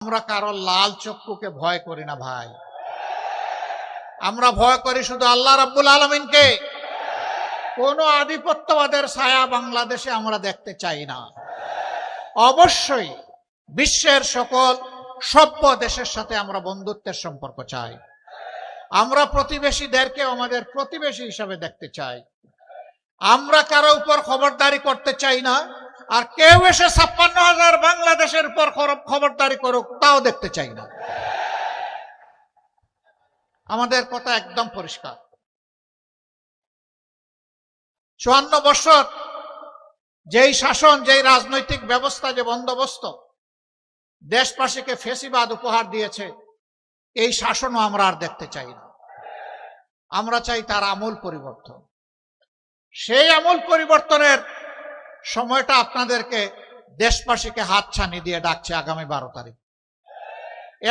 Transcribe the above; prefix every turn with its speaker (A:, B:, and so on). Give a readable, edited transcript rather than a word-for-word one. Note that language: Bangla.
A: আমরা কারো লাল চক্ষুকে ভয় করি না ভাই, আমরা ভয় করি শুধু আল্লাহ রাব্বুল আলামিনকে। কোন আধিপত্যবাদের ছায়া বাংলাদেশে আমরা দেখতে চাই না। অবশ্যই বিশ্বের সকল সভ্য দেশের সাথে আমরা বন্ধুত্বের সম্পর্ক চাই। আমরা প্রতিবেশীদেরকে আমাদের প্রতিবেশী হিসাবে দেখতে চাই। আমরা কারো উপর খবরদারি করতে চাই না, আর কেউ এসে ৫৬,০০০ বাংলাদেশের উপর খবরদারি করুক তাও দেখতে চাই না। আমাদের কথা একদম পরিষ্কার। ৫৪ বছর যেই শাসন, যেই রাজনৈতিক ব্যবস্থা, যে বন্দোবস্ত দেশবাসীকে ফ্যাসিবাদ উপহার দিয়েছে, এই শাসনও আমরা আর দেখতে চাই না। আমরা চাই তার আমূল পরিবর্তন। সেই আমূল পরিবর্তনের সময়টা আপনাদেরকে, দেশবাসীকে হাতছানি দিয়ে ডাকছে আগামী ১২ তারিখ।